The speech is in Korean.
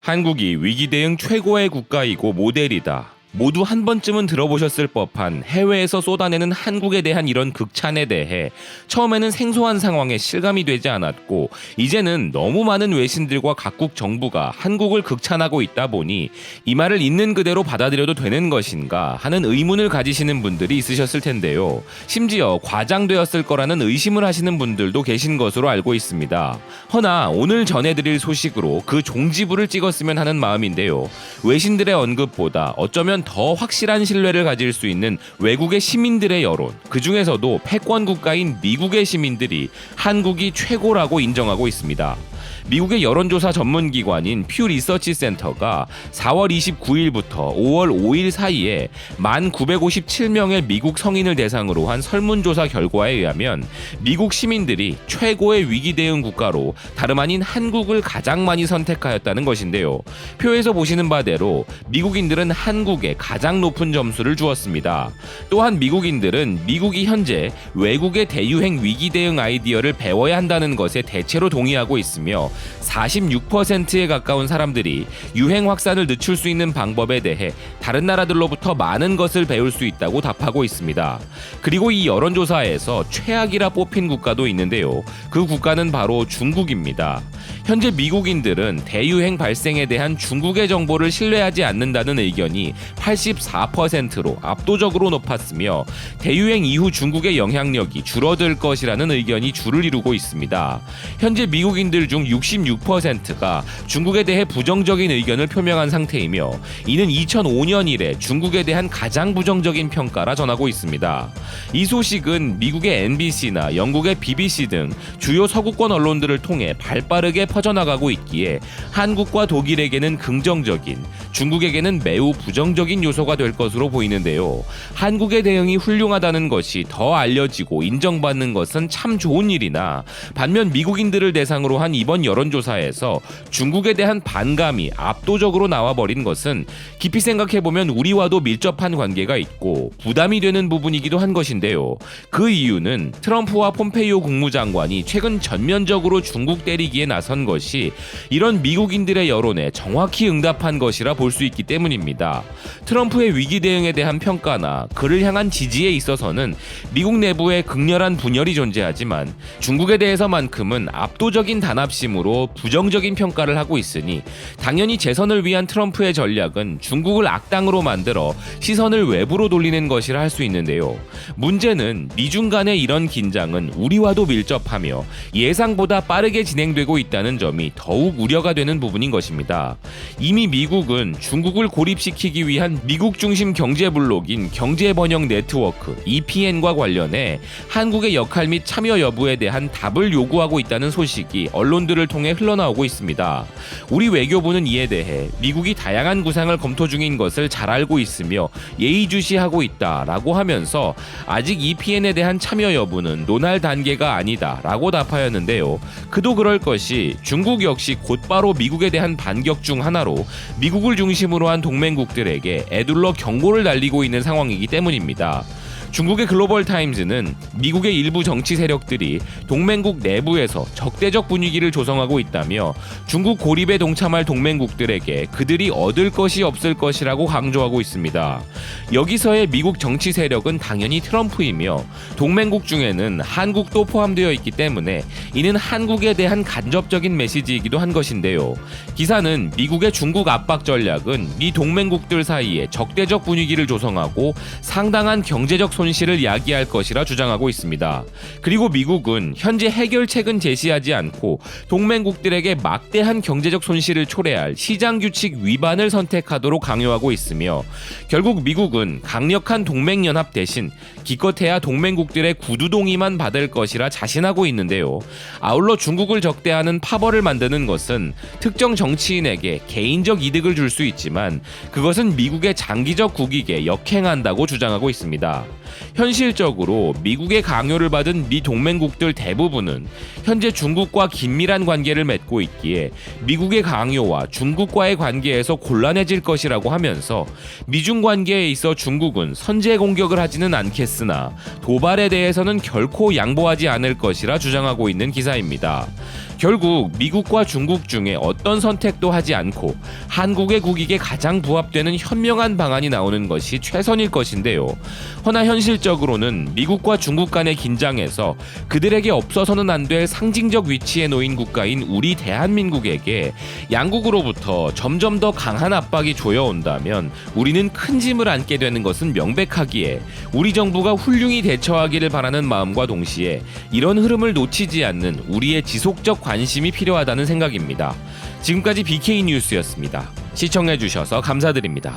한국이 위기 대응 최고의 국가이고 모델이다. 모두 한 번쯤은 들어보셨을 법한 해외에서 쏟아내는 한국에 대한 이런 극찬에 대해 처음에는 생소한 상황에 실감이 되지 않았고 이제는 너무 많은 외신들과 각국 정부가 한국을 극찬하고 있다 보니 이 말을 있는 그대로 받아들여도 되는 것인가 하는 의문을 가지시는 분들이 있으셨을 텐데요. 심지어 과장되었을 거라는 의심을 하시는 분들도 계신 것으로 알고 있습니다. 허나 오늘 전해드릴 소식으로 그 종지부를 찍었으면 하는 마음인데요. 외신들의 언급보다 어쩌면 더 확실한 신뢰를 가질 수 있는 외국의 시민들의 여론, 그 중에서도 패권 국가인 미국의 시민들이 한국이 최고라고 인정하고 있습니다. 미국의 여론조사 전문기관인 퓨 리서치 센터가 4월 29일부터 5월 5일 사이에 1,957명의 미국 성인을 대상으로 한 설문조사 결과에 의하면 미국 시민들이 최고의 위기 대응 국가로 다름 아닌 한국을 가장 많이 선택하였다는 것인데요. 표에서 보시는 바대로 미국인들은 한국에 가장 높은 점수를 주었습니다. 또한 미국인들은 미국이 현재 외국의 대유행 위기 대응 아이디어를 배워야 한다는 것에 대체로 동의하고 있으며 46%에 가까운 사람들이 유행 확산을 늦출 수 있는 방법에 대해 다른 나라들로부터 많은 것을 배울 수 있다고 답하고 있습니다. 그리고 이 여론조사에서 최악이라 뽑힌 국가도 있는데요. 그 국가는 바로 중국입니다. 현재 미국인들은 대유행 발생에 대한 중국의 정보를 신뢰하지 않는다는 의견이 84%로 압도적으로 높았으며 대유행 이후 중국의 영향력이 줄어들 것이라는 의견이 주를 이루고 있습니다. 현재 미국인들 중 66%가 중국에 대해 부정적인 의견을 표명한 상태이며 이는 2005년 이래 중국에 대한 가장 부정적인 평가라 전하고 있습니다. 이 소식은 미국의 NBC나 영국의 BBC 등 주요 서구권 언론들을 통해 발빠르게 퍼져나가고 있기에 한국과 독일에게는 긍정적인, 중국에게는 매우 부정적인 요소가 될 것으로 보이는데요. 한국의 대응이 훌륭하다는 것이 더 알려지고 인정받는 것은 참 좋은 일이나 반면 미국인들을 대상으로 한 이번 여론조사에서 중국에 대한 반감이 압도적으로 나와버린 것은 깊이 생각해보면 우리와도 밀접한 관계가 있고 부담이 되는 부분이기도 한 것인데요. 그 이유는 트럼프와 폼페이오 국무장관이 최근 전면적으로 중국 때리기에 나선 것이 이런 미국인들의 여론에 정확히 응답한 것이라 볼 수 있기 때문입니다. 트럼프의 위기 대응에 대한 평가나 그를 향한 지지에 있어서는 미국 내부에 극렬한 분열이 존재하지만 중국에 대해서만큼은 압도적인 단합심으로 부정적인 평가를 하고 있으니 당연히 재선을 위한 트럼프의 전략은 중국을 악당으로 만들어 시선을 외부로 돌리는 것이라 할 수 있는데요. 문제는 미중 간의 이런 긴장은 우리와도 밀접하며 예상보다 빠르게 진행되고 있다는 점이 더욱 우려가 되는 부분인 것입니다. 이미 미국은 중국을 고립시키기 위한 미국 중심 경제 블록인 경제번영 네트워크 EPN과 관련해 한국의 역할 및 참여 여부에 대한 답을 요구하고 있다는 소식이 언론들을 통해 흘러나오고 있습니다. 우리 외교부는 이에 대해 미국이 다양한 구상을 검토 중인 것을 잘 알고 있으며 예의주시하고 있다라고 하면서 아직 EPN에 대한 참여 여부는 논할 단계가 아니다라고 답하였는데요. 그도 그럴 것이 중국 역시 곧바로 미국에 대한 반격 중 하나로 미국을 중심으로 한 동맹국들에게 에둘러 경고를 날리고 있는 상황이기 때문입니다. 중국의 글로벌 타임즈는 미국의 일부 정치 세력들이 동맹국 내부에서 적대적 분위기를 조성하고 있다며 중국 고립에 동참할 동맹국들에게 그들이 얻을 것이 없을 것이라고 강조하고 있습니다. 여기서의 미국 정치 세력은 당연히 트럼프이며 동맹국 중에는 한국도 포함되어 있기 때문에 이는 한국에 대한 간접적인 메시지이기도 한 것인데요. 기사는 미국의 중국 압박 전략은 미 동맹국들 사이에 적대적 분위기를 조성하고 상당한 경제적 손실을 야기할 것이라 주장하고 있습니다. 그리고 미국은 현재 해결책은 제시하지 않고 동맹국들에게 막대한 경제적 손실을 초래할 시장 규칙 위반을 선택하도록 강요하고 있으며 결국 미국은 강력한 동맹연합 대신 기껏해야 동맹국들의 구두 동의만 받을 것이라 자신하고 있는데요. 아울러 중국을 적대하는 파벌을 만드는 것은 특정 정치인에게 개인적 이득을 줄 수 있지만 그것은 미국의 장기적 국익에 역행한다고 주장하고 있습니다. 현실적으로 미국의 강요를 받은 미 동맹국들 대부분은 현재 중국과 긴밀한 관계를 맺고 있기에 미국의 강요와 중국과의 관계에서 곤란해질 것이라고 하면서 미중 관계에 있어 중국은 선제 공격을 하지는 않겠으나 도발에 대해서는 결코 양보하지 않을 것이라 주장하고 있는 기사입니다. 결국 미국과 중국 중에 어떤 선택도 하지 않고 한국의 국익에 가장 부합되는 현명한 방안이 나오는 것이 최선일 것인데요. 허나 현실적으로는 미국과 중국 간의 긴장에서 그들에게 없어서는 안 될 상징적 위치에 놓인 국가인 우리 대한민국에게 양국으로부터 점점 더 강한 압박이 조여온다면 우리는 큰 짐을 안게 되는 것은 명백하기에 우리 정부가 훌륭히 대처하기를 바라는 마음과 동시에 이런 흐름을 놓치지 않는 우리의 지속적 관심이 필요하다는 생각입니다. 지금까지 BK 뉴스였습니다. 시청해주셔서 감사드립니다.